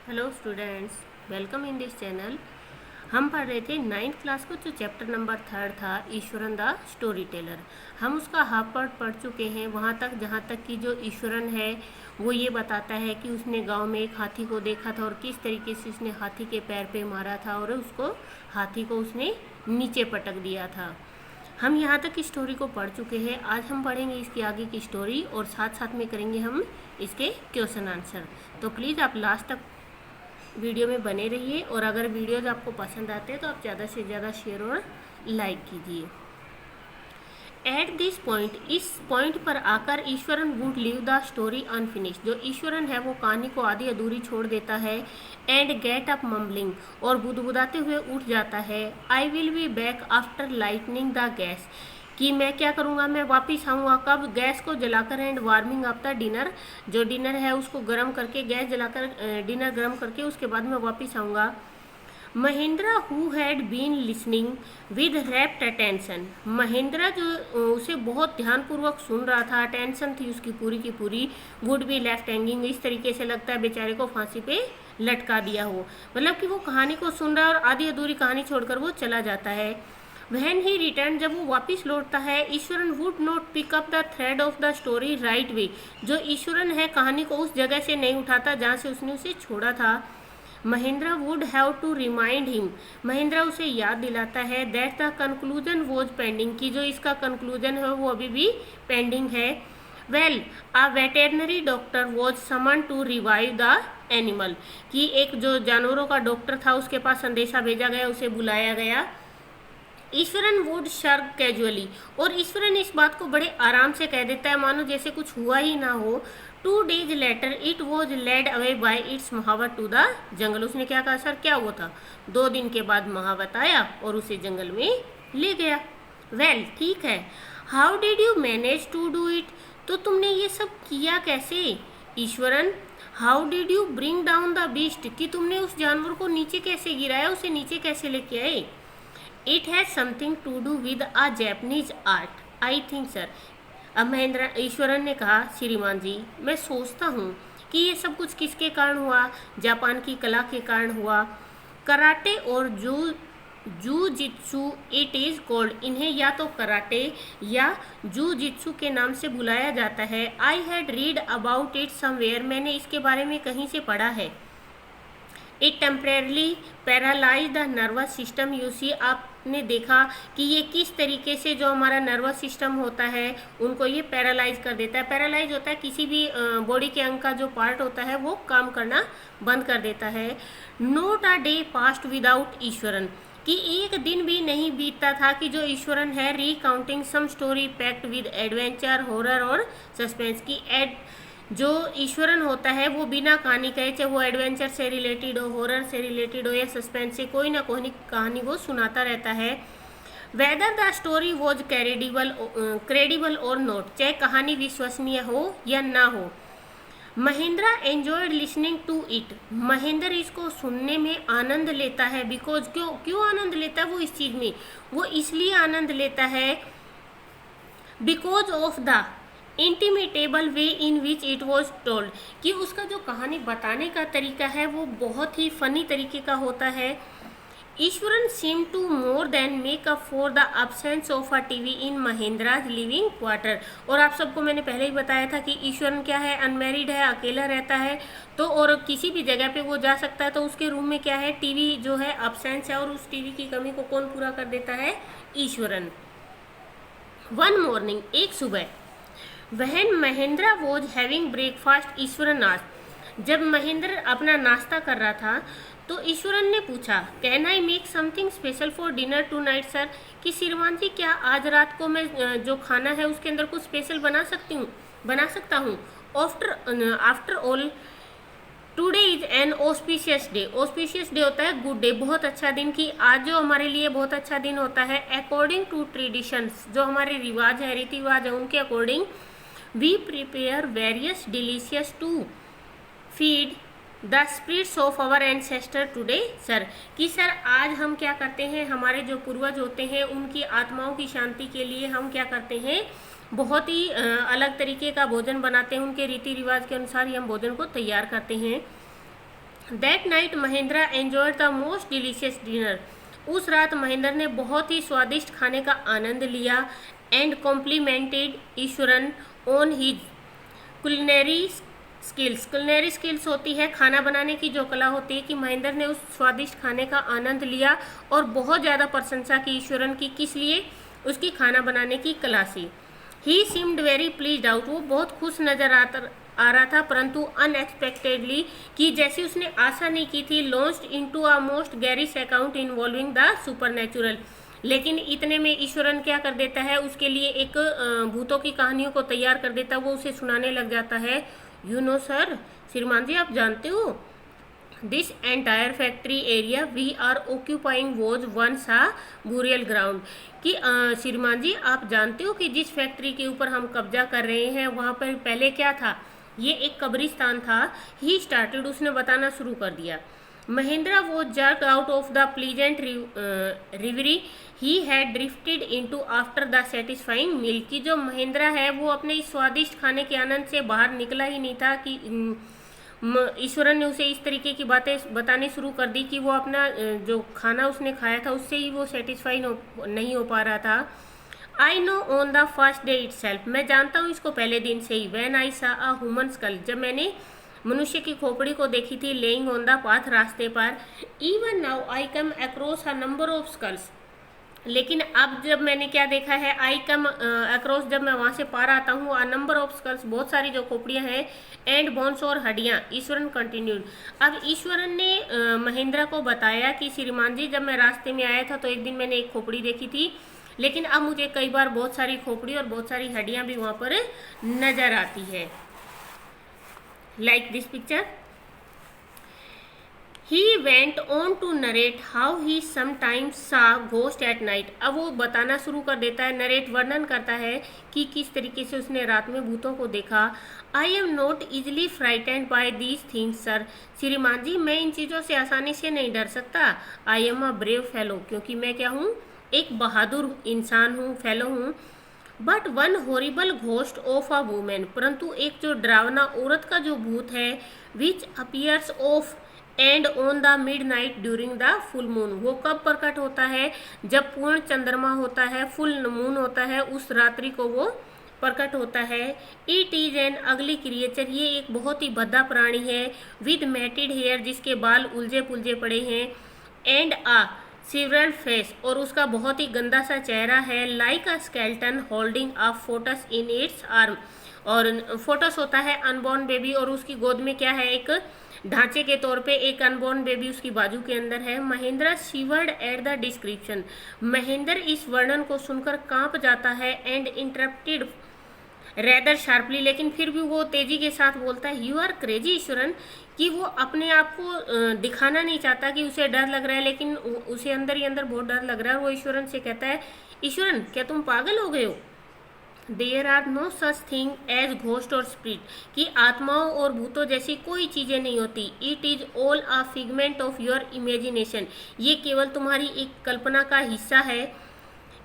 Hello students, welcome in this channel. हम पढ़ रहे थे 9th क्लास को, जो चैप्टर नंबर 3 था, ईश्वरन द स्टोरी टेलर। हम उसका हाफ पार्ट पढ़ चुके हैं, वहाँ तक जहाँ तक कि जो ईश्वरन है वो ये बताता है कि उसने गांव में एक हाथी को देखा था और किस तरीके से उसने हाथी के पैर पे मारा था और उसको हाथी को उसने नीचे पटक दिया था। हम यहाँ तक की स्टोरी को पढ़ चुके हैं। आज हम पढ़ेंगे इसकी आगे की स्टोरी और साथ साथ में करेंगे हम इसके क्वेश्चन आंसर। तो प्लीज़ आप लास्ट तक वीडियो में बने रहिए और अगर वीडियोज आपको पसंद आते हैं तो आप ज़्यादा से ज़्यादा शेयर और लाइक कीजिए। एट दिस पॉइंट, इस पॉइंट पर आकर Eswaran would leave the story unfinished. जो ईश्वरन है वो कहानी को आधी अधूरी छोड़ देता है। एंड गेट अप मम्बलिंग, और बुदबुदाते हुए उठ जाता है। I will be back after lightning the gas, कि मैं क्या करूँगा, मैं वापस आऊँगा कब, गैस को जलाकर। And warming up the dinner, जो डिनर है उसको गर्म करके, गैस जलाकर डिनर गर्म करके उसके बाद मैं वापस आऊँगा। Mahendra who had been listening with rapt attention, Mahendra जो उसे बहुत ध्यानपूर्वक सुन रहा था, अटेंशन थी उसकी पूरी की पूरी। वुड बी लेफ्ट हैंगिंग, इस तरीके से लगता है बेचारे को फांसी पे लटका दिया हो, मतलब कि वो कहानी को सुन रहा है और आधी अधूरी कहानी छोड़कर वो चला जाता है। वैन ही रिटर्न, जब वो वापिस लौटता है, Eshwaran would not pick up the thread of the story right away, जो ईश्वरन है कहानी को उस जगह से नहीं उठाता जहाँ से उसने उसे छोड़ा था। Mahendra would have to remind him, Mahendra उसे याद दिलाता है that the conclusion was pending, कि जो इसका कंक्लूजन है वो अभी भी पेंडिंग है। Well, a veterinary doctor was summon to revive the animal, कि एक जो जानवरों का डॉक्टर था उसके पास संदेशा भेजा गया, उसे बुलाया गया। ईश्वरन वुड शर्ग कैजुअली, और ईश्वरन इस बात को बड़े आराम से कह देता है मानो जैसे कुछ हुआ ही ना हो। 2 days later it was led away by its mahout to the jungle, उसने क्या कहा सर, क्या हुआ था, 2 दिन के बाद महावत आया और उसे जंगल में ले गया। वेल, ठीक है। How did you manage to do it, तो तुमने ये सब किया कैसे। Iswaran, how did you bring down the beast, कि तुमने उस जानवर को नीचे कैसे गिराया, उसे नीचे कैसे लेके आए। It has something to do with a Japanese art I think sir. अब महेंद्र ईश्वरन ने कहा, श्रीमान जी मैं सोचता हूँ कि ये सब कुछ किसके कारण हुआ, जापान की कला के कारण हुआ। कराटे और जू जित्सु इट इज़ कॉल्ड, इन्हें या तो कराटे या जू जित्सु के नाम से बुलाया जाता है। I had read about it somewhere, मैंने इसके बारे में कहीं से पढ़ा है। It temporarily paralyse the nervous system, you see, आपने देखा कि ये किस तरीके से जो हमारा नर्वस सिस्टम होता है उनको ये पैरालाइज कर देता है। पैरालाइज होता है किसी भी बॉडी के अंग का जो पार्ट होता है वो काम करना बंद कर देता है। Note a day past without Eswaran, कि एक दिन भी नहीं बीतता था कि जो ईश्वरन है recounting some story packed with adventure, horror और सस्पेंस, की जो ईश्वरन होता है वो बिना कहानी कहे, चाहे वो एडवेंचर से रिलेटेड हो, हॉरर से रिलेटेड हो या सस्पेंस से, कोई ना कोई कहानी वो सुनाता रहता है। Whether the story was credible और नॉट, चाहे कहानी विश्वसनीय हो या ना हो। Mahendra enjoyed listening to it, Mahendra इसको सुनने में आनंद लेता है। बिकॉज क्यों आनंद लेता है वो इस चीज़ में, वो इसलिए आनंद लेता है because of the inimitable way in which it was told, कि उसका जो कहानी बताने का तरीका है वो बहुत ही फनी तरीके का होता है। Iswaran seem to more than make up for the absence of a TV in Mahendra's living quarter, और आप सबको मैंने पहले ही बताया था कि ईश्वरन क्या है, अनमैरिड है, अकेला रहता है, तो और किसी भी जगह पे वो जा सकता है, तो उसके रूम में क्या है, टीवी जो है अब्सेंस है, और उस टीवी की कमी को कौन पूरा कर देता है, ईश्वरन। वन मॉर्निंग, एक सुबह, वहन Mahindra was having breakfast, Eswaran asked, जब महेंद्र अपना नाश्ता कर रहा था तो ईश्वरन ने पूछा, can I make something special for dinner tonight sir, कि श्रीमान जी क्या आज रात को मैं जो खाना है उसके अंदर कुछ स्पेशल बना सकता हूँ। After all today is an auspicious day, auspicious day होता है गुड डे, बहुत अच्छा दिन, की आज जो हमारे लिए बहुत अच्छा दिन होता है। अकॉर्डिंग टू ट्रेडिशंस, जो हमारे रिवाज है, रीति रिवाज है, उनके according we prepare various delicious to feed the spirits of our ancestor today sir, कि सर आज हम क्या करते हैं, हमारे जो पूर्वज होते हैं उनकी आत्माओं की शांति के लिए हम क्या करते हैं, बहुत ही अलग तरीके का भोजन बनाते हैं, उनके रीति रिवाज के अनुसार ही हम भोजन को तैयार करते हैं। That night Mahindra enjoyed the most delicious dinner. उस रात महेंद्र ने बहुत ही स्वादिष्ट खाने का आनंद लिया। And complimented Eswaran on his culinary skills. Culinary skills होती है खाना बनाने की जो कला होती है, कि महेंद्र ने उस स्वादिष्ट खाने का आनंद लिया और बहुत ज़्यादा प्रशंसा की ईश्वरन की। किस लिए? उसकी खाना बनाने की कला से। ही सीम्ड वेरी प्लीज्ड आउट। वो बहुत खुश नजर आ रहा था, परंतु अनएक्सपेक्टेडली, कि जैसे उसने आशा नहीं की थी, launched into a most garish account involving the supernatural. लेकिन इतने में ईश्वरन क्या कर देता है, उसके लिए एक भूतों की कहानियों को तैयार कर देता है। वो उसे सुनाने लग जाता है। यू नो सर, श्रीमान जी आप जानते हो, this entire factory area we are occupying was once a burial ground. कि श्रीमान जी आप जानते हो कि जिस फैक्ट्री के ऊपर हम कब्जा कर रहे हैं वहाँ पर पहले क्या था, ये एक कब्रिस्तान था। ही स्टार्टेड, उसने बताना शुरू कर दिया। Mahendra was jerked out of the pleasant reverie he had drifted into after the satisfying meal. की जो महेंद्रा है वो अपने इस स्वादिष्ट खाने के आनंद से बाहर निकला ही नहीं था, कि ईश्वरन ने उसे इस तरीके की बातें बतानी शुरू कर दी कि वो अपना जो खाना उसने खाया था उससे ही वो सेटिस्फाई नहीं हो पा रहा था। I know on the first day itself, मैं जानता हूँ इसको पहले दिन से ही। व्हेन आई सा अ ह्यूमन स्कल, जब मैंने मनुष्य की खोपड़ी को देखी थी, लेइंग ऑन द पाथ, रास्ते पर। Even now I come across a number of skulls, लेकिन अब जब मैंने क्या देखा है, आई कम अक्रॉस, जब मैं वहाँ से पार आता हूँ, अ नंबर ऑफ स्कल्स, बहुत सारी जो खोपड़ियाँ हैं, एंड बोन्स और हड्डियाँ। ईश्वरन कंटिन्यूड, अब ईश्वरन ने महेंद्रा को बताया कि श्रीमान जी जब मैं रास्ते में आया था तो एक दिन मैंने एक खोपड़ी देखी थी, लेकिन अब मुझे कई बार बहुत सारी खोपड़ी और बहुत सारी हड्डियाँ भी वहाँ पर नजर आती है। Like this picture. He went on to narrate how he sometimes saw ghost at night। अब वो बताना शुरू कर देता है, नरेट वर्णन करता है कि किस तरीके से उसने रात में भूतों को देखा। I am not easily frightened by these things sir। श्रीमान जी मैं इन चीज़ों से आसानी से नहीं डर सकता। I am a brave fellow, क्योंकि मैं क्या हूँ, एक बहादुर इंसान हूँ, फेलो हूँ। But one horrible ghost of a women, परंतु एक जो डरावना औरत का जो भूत है, which appears off and on the midnight during the full moon, वो कब प्रकट होता है, जब पूर्ण चंद्रमा होता है, फुल मून होता है, उस रात्रि को वो प्रकट होता है। इट इज एन अगली क्रिएचर, ये एक बहुत ही भद्दा प्राणी है। विद मैटेड हेयर, जिसके बाल उलझे पुलझे पड़े हैं। एंड आ सिवरल फेस, और उसका बहुत ही गंदा सा चेहरा है। Like a skeleton holding a foetus in its arm, और फोटस होता है अनबॉर्न बेबी, और उसकी गोद में क्या है, एक ढांचे के तौर पे एक अनबॉर्न बेबी उसकी बाजू के अंदर है। Mahendra शिवर्ड at the description, Mahendra इस वर्णन को सुनकर कांप जाता है। एंड इंटरप्टेड रेदर शार्पली, लेकिन फिर भी वो तेजी के साथ बोलता है, यू आर क्रेजी ईश्वरन, कि वो अपने आप को दिखाना नहीं चाहता कि उसे डर लग रहा है, लेकिन उसे अंदर ही अंदर बहुत डर लग रहा है। और वो ईश्वरन से कहता है, ईश्वरन क्या तुम पागल हो गए हो? There are no such thing as ghost और स्पिरिट, कि आत्माओं और भूतों जैसी कोई चीज़ें नहीं होती। It is all a figment of your imagination, ये केवल तुम्हारी एक कल्पना का हिस्सा है।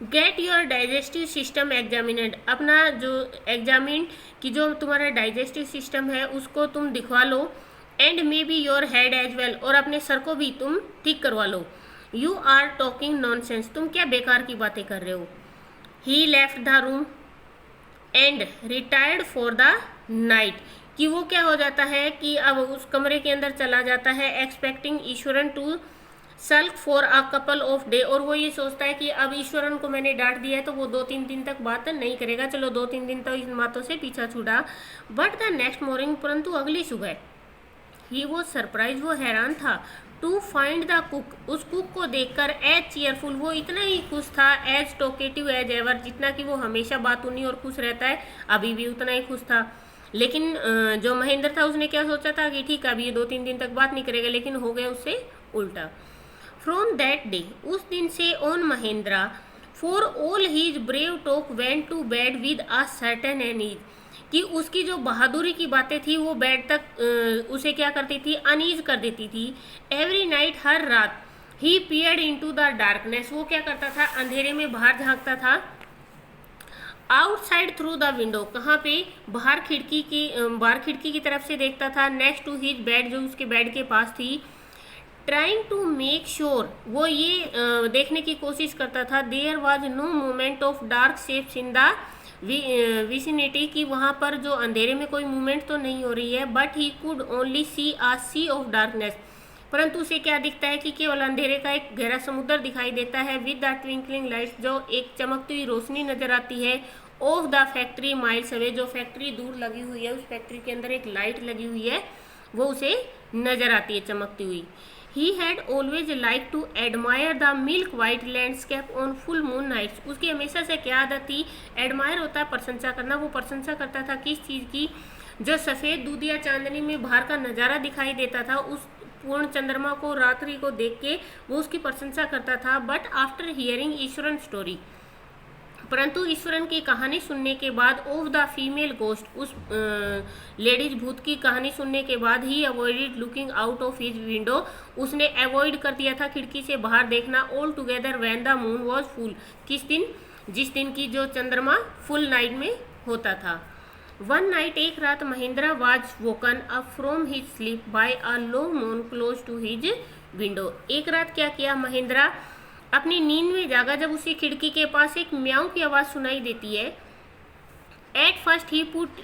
Get your digestive system examined, अपना जो एग्जामिन कि जो तुम्हारा डाइजेस्टिव सिस्टम है उसको तुम दिखवा लो। And may be your head as well, और अपने सर को भी तुम ठीक करवा लो। यू आर टॉकिंग नॉनसेंस, तुम क्या बेकार की बातें कर रहे हो। He left the room and retired for the night, कि वो क्या हो जाता है कि अब उस कमरे के अंदर चला जाता है, expecting Iswaran to sulk for a couple of day, और वो ये सोचता है कि अब ईश्वरन को मैंने डांट दिया है तो वो 2-3 दिन तक बात नहीं करेगा, चलो 2-3 दिन तक इन बातों से पीछा छूटा। बट द नेक्स्ट मॉर्निंग, परंतु अगली सुबह, ही वो सरप्राइज, वो हैरान था, टू फाइंड द कुक, उस कुक को देखकर, एज चीयरफुल, वो इतना ही खुश था, एज टॉकेटिव एज एवर, जितना कि वो हमेशा बातूनी और खुश रहता है, अभी भी उतना ही खुश था। लेकिन जो महेंद्र था उसने क्या सोचा था कि ठीक है अभी ये 2-3 दिन तक बात नहीं करेगा, लेकिन हो गया उससे उल्टा। फ्रॉम दैट डे, उस दिन से on Mahendra, for all his brave talk went to bed with a certain unease, कि उसकी जो बहादुरी की बातें थी वो बेड तक उसे क्या करती थी, अनईज कर देती थी। एवरी नाइट, हर रात, ही पियर्ड इनटू द डार्कनेस, वो क्या करता था, अंधेरे में बाहर झांकता था। आउटसाइड थ्रू द विंडो, कहाँ पे, बाहर खिड़की की तरफ से देखता था। नेक्स्ट टू हिज बेड, जो उसके बेड के पास थी। ट्राइंग टू मेक श्योर, वो ये देखने की कोशिश करता था, there was no movement of dark shapes in the vicinity, कि वहाँ पर जो अंधेरे में कोई मूवमेंट तो नहीं हो रही है। But he could only see a sea of darkness, परंतु उसे क्या दिखता है कि केवल अंधेरे का एक गहरा समुद्र दिखाई देता है। विद द ट्विंकलिंग लाइट्स, जो एक चमकती हुई रोशनी नजर आती है। Of the factory miles away, जो फैक्ट्री दूर लगी हुई है, उस फैक्ट्री के अंदर एक लाइट लगी हुई है, वो उसे नजर आती है चमकती हुई। He had always liked to admire the milk white landscape on full moon nights, उसकी हमेशा से क्या आदत थी, एडमायर होता है प्रशंसा करना, वो प्रशंसा करता था किस चीज़ की, जो सफ़ेद दूधिया चांदनी में बाहर का नज़ारा दिखाई देता था, उस पूर्ण चंद्रमा को, रात्रि को देख के वो उसकी प्रशंसा करता था। But after hearing Iswaran story, परंतु ईश्वरन की कहानी सुनने के बाद, ऑफ द फीमेल गोस्ट, उस लेडीज भूत की कहानी सुनने के बाद, he avoided looking out of his window, उसने अवॉइड कर दिया था खिड़की से बाहर देखना। All together when the moon was full, किस दिन, जिस दिन की जो चंद्रमा फुल नाइट में होता था। वन नाइट, एक रात, Mahendra was woken up from his sleep by a low moan close to his window. एक रात क्या किया, महेंद्रा अपनी नींद में जागा जब उसे खिड़की के पास एक म्याऊं की आवाज सुनाई देती है। At first he put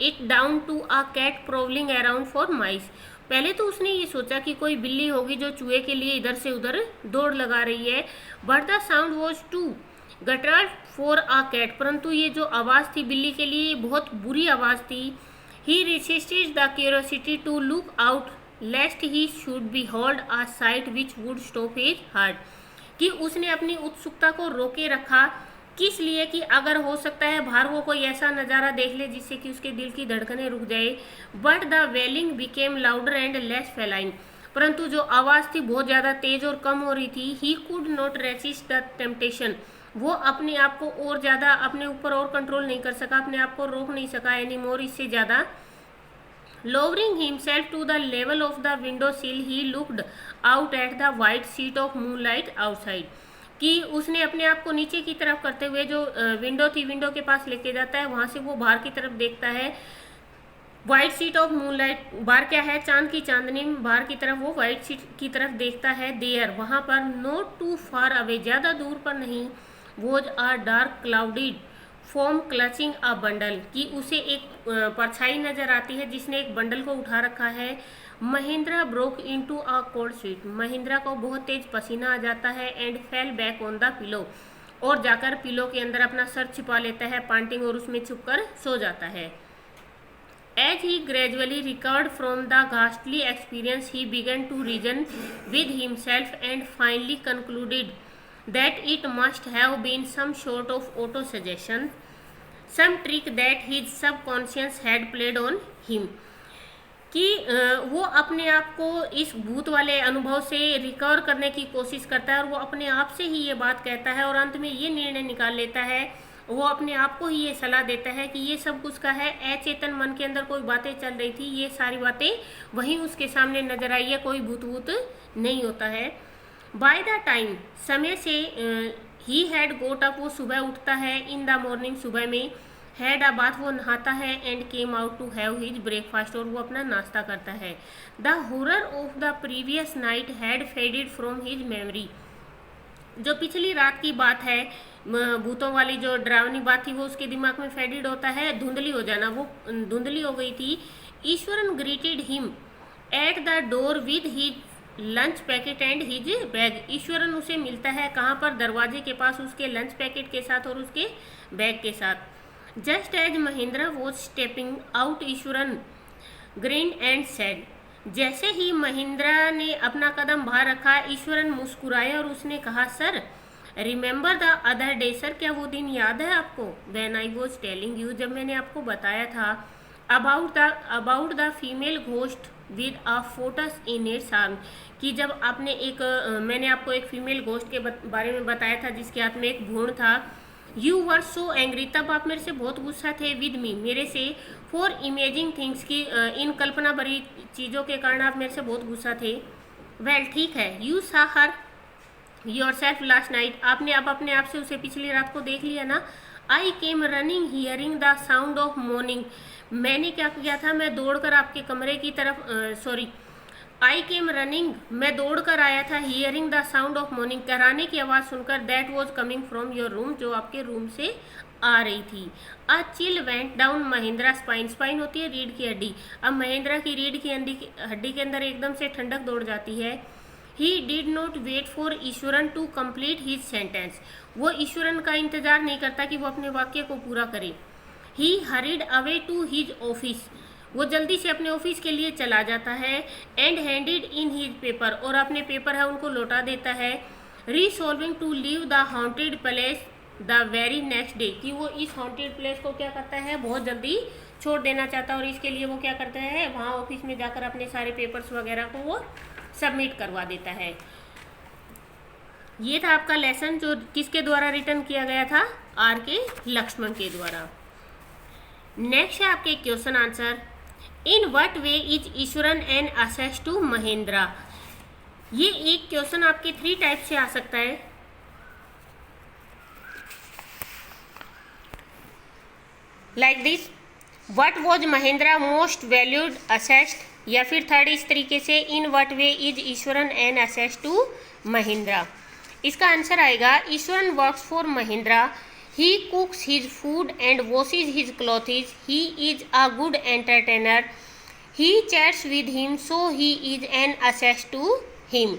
it down to a cat prowling around for mice, पहले तो उसने ये सोचा कि कोई बिल्ली होगी जो चूहे के लिए इधर से उधर दौड़ लगा रही है। But the sound was too guttural for a cat, परंतु ये जो आवाज़ थी बिल्ली के लिए बहुत बुरी आवाज़ थी। He resisted the curiosity to look out lest he should behold a sight which would stop his heart, कि उसने अपनी उत्सुकता को रोके रखा, किस लिए, कि अगर हो सकता है बाहर वो कोई ऐसा नज़ारा देख ले जिससे कि उसके दिल की धड़कनें रुक जाए। But the wailing became louder and less feline, परंतु जो आवाज़ थी बहुत ज़्यादा तेज और कम हो रही थी। He could not resist the temptation, वो अपने आप को और ज़्यादा अपने ऊपर और कंट्रोल नहीं कर सका, अपने आप को रोक नहीं सका एनी मोर, इससे ज़्यादा। Lowering himself to the level of the window sill, he looked out at the white sheet of moonlight outside, कि उसने अपने आप को नीचे की तरफ करते हुए जो विंडो थी, विंडो के पास लेके जाता है, वहाँ से वो बाहर की तरफ देखता है। वाइट शीट ऑफ मूनलाइट, बाहर क्या है, चांद की चांदनी, बाहर की तरफ वो वाइट शीट की तरफ देखता है। देयर, वहाँ पर, नॉट टू फार अवे, ज़्यादा दूर पर नहीं, was a dark clouded form clutching a bundle, कि उसे एक परछाई नजर आती है जिसने एक बंडल को उठा रखा है। Mahindra broke into a cold sweat, Mahindra को बहुत तेज पसीना आ जाता है। And fell back on the pillow, और जाकर पिलो के अंदर अपना सर छिपा लेता है पांटिंग, और उसमें छुपकर सो जाता है। As he gradually recovered from the ghastly experience, he began to reason with himself and finally concluded that it must have been some sort of auto suggestion, some trick that his subconscious had played on him, कि वो अपने आप को इस भूत वाले अनुभव से रिकवर करने की कोशिश करता है, और वो अपने आप से ही ये बात कहता है, और अंत में ये निर्णय निकाल लेता है, वो अपने आप को ही ये सलाह देता है कि ये सब कुछ का है। अचेतन मन के अंदर कोई बातें चल रही थी, ये सारी बातें वहीं उसके सामने नजर आई है, कोई भूत नहीं होता है। बाय द टाइम, समय से, ही हैड गोट अप, वो सुबह उठता है। इन द मॉर्निंग, सुबह में। हैड अ बाथ, वो नहाता है। And came out to have his breakfast, और वो अपना नाश्ता करता है। The horror of the previous night had faded from his memory, जो पिछली रात की बात है, भूतों वाली जो डरावनी बात थी, वो उसके दिमाग में फेडेड होता है, धुंधली हो जाना, वो धुंधली हो गई थी। Eswaran greeted him at the door with his lunch packet and his bag, Eswaran उसे मिलता है कहाँ पर, दरवाजे के पास, उसके लंच पैकेट के साथ और उसके बैग के साथ। Just as Mahindra was stepping out, Iswaran grinned and said, जैसे ही महिंद्रा ने अपना कदम बाहर रखा, ईश्वरन मुस्कुराया और उसने कहा, sir remember the other day, sir क्या वो दिन याद है आपको, when I was telling you, जब मैंने आपको बताया था, about the female ghost with a foetus in its arm, कि जब आपने मैंने आपको एक फीमेल घोस्ट के बारे में बताया था जिसके हाथ में एक भ्रूण था। यू वर सो एंग्री, तब आप मेरे से बहुत गुस्सा थे, विद मी, मेरे से, फॉर इमेजिंग थिंग्स, की इन कल्पना भरी चीज़ों के कारण आप मेरे से बहुत गुस्सा थे। वेल ठीक है, यू सा हर योर सेल्फ लास्ट नाइट, आपने अब अपने आप से उसे पिछली रात को देख लिया ना। I came running hearing the sound of morning, मैंने क्या किया था, मैं दौड़कर आपके कमरे की तरफ आई केम रनिंग, मैं दौड़कर आया था, hearing the sound of morning, कराने की आवाज़ सुनकर, that was coming from your room, जो आपके रूम से आ रही थी। A chill went down Mahindra spine, spine होती है रीढ़ की हड्डी, अब महेंद्रा की रीढ़ की हड्डी के अंदर एकदम से ठंडक दौड़ जाती है। He did not wait for Iswaran to complete his sentence, वो ईश्वरन का इंतजार नहीं करता कि वो अपने वाक्य को पूरा करे। He hurried away to his office, वो जल्दी से अपने ऑफिस के लिए चला जाता है। And handed in his paper, और अपने पेपर है उनको लौटा देता है। Resolving to leave the haunted place the very next day, कि वो इस हॉन्टेड प्लेस को क्या करता है, बहुत जल्दी छोड़ देना चाहता है, और इसके लिए वो क्या करता है, वहाँ ऑफिस में जाकर अपने सारे पेपर्स वगैरह को वो सबमिट करवा देता है। ये था आपका लेसन जो किसके द्वारा रिटर्न किया गया था, आर के लक्ष्मण के द्वारा। नेक्स्ट है आपके question answer, in what way is Iswaran an asset to Mahendra. ये एक क्वेश्चन आपके 3 टाइप से आ सकता है। Like this, what was Mahendra most valued asset, या फिर थर्ड इस तरीके से, in what way is Iswaran an asset to Mahendra. इसका आंसर आएगा, Iswaran works for Mahendra, he cooks his food and washes his clothes, he is a good entertainer, he chats with him, so he is an asset to him.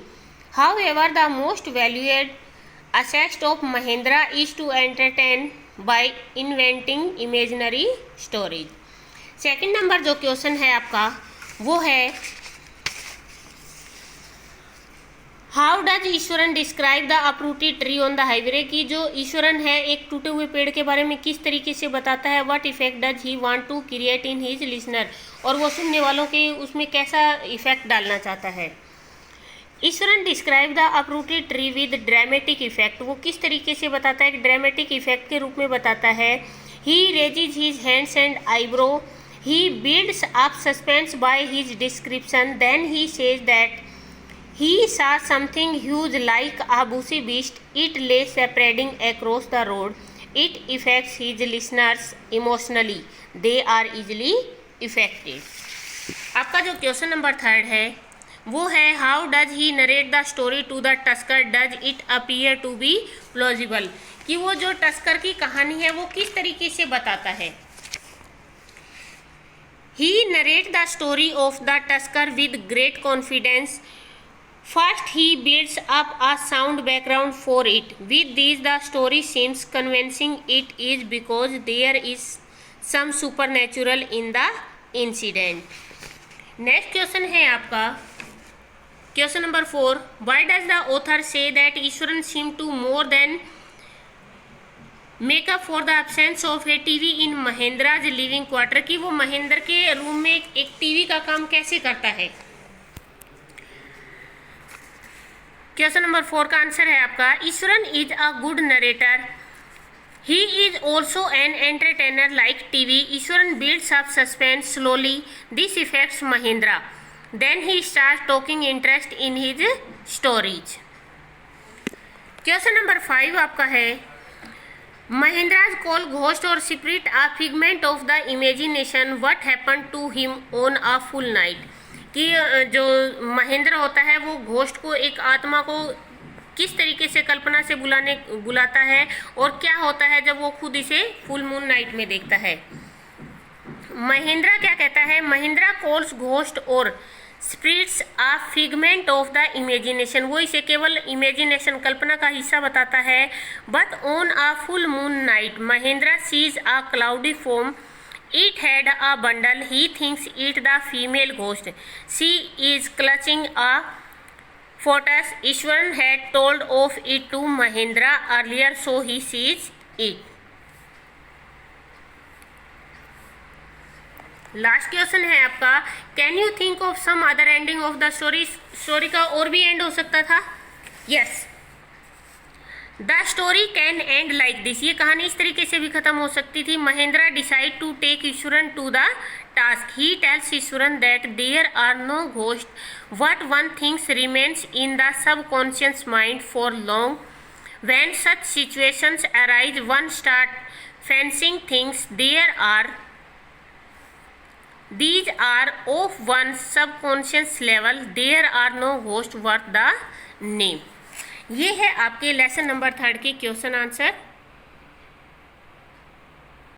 However, the most valued asset of Mahendra is to entertain by inventing imaginary stories. Second number जो question है आपका वो है, how does Eswaran describe the uprooted tree on the highway, की जो ईश्वरन है एक टूटे हुए पेड़ के बारे में किस तरीके से बताता है। What effect does he want to create in his listener, और वो सुनने वालों के उसमें कैसा इफेक्ट डालना चाहता है। Eswaran describe the uprooted tree with dramatic effect, वो किस तरीके से बताता है, एक ड्रामेटिक इफेक्ट के रूप में बताता है। He raises his hands and eyebrow, he builds up suspense by his description, then he says that he saw something huge like a bushy beast, it lay spreading across the road, it affects his listeners emotionally, they are easily affected। आपका जो question number 3 है वो है, how does he narrate the story to the tusker, does it appear to be plausible, कि वो जो tusker की कहानी है वो किस तरीके से बताता है। He narrate the story of the tusker with great confidence, first he builds up a sound background for it, with these the story seems convincing it is because there is some supernatural in the incident। Next question है आपका question number 4, why does the author say that Eswaran seem to more than make up for the absence of a TV in Mahendra's living quarter, कि वो महेंद्र के room में एक TV का काम कैसे करता है। क्वेश्चन नंबर 4 का आंसर है आपका, Iswaran is a good narrator, he is also an entertainer like TV, Iswaran builds up suspense slowly, this effects Mahendra, then he start talking interest in his stories. Question number 5 आपका है, महेंद्राज कॉल घोस्ट और spirit a figment of the imagination, what happen to him on a full night, कि जो महेंद्र होता है वो ghost को, एक आत्मा को किस तरीके से कल्पना से बुलाता है, और क्या होता है जब वो खुद इसे फुल मून नाइट में देखता है। महेंद्रा क्या कहता है, महेंद्रा कॉल्स घोस्ट और spirits a figment of the imagination, वो इसे केवल इमेजिनेशन कल्पना का हिस्सा बताता है। But on a full moon night Mahendra sees a cloudy form, it had a bundle, he thinks it the female ghost, she is clutching a fetus, Ishwaran had told of it to Mahendra earlier, so he sees it। Last question है आपका, can you think of some other ending of the story, story का और भी end हो सकता था। Yes, the story can end like this, ये कहानी इस तरीके से भी खत्म हो सकती थी। Mahendra decide to take Iswaran to the task, he tells Iswaran that there are no ghost, what one things remains in the subconscious mind for long, when such situations arise one start fencing things, these are of one's subconscious level, there are no ghosts worth the name। ये है आपके lesson number 3 के question answer.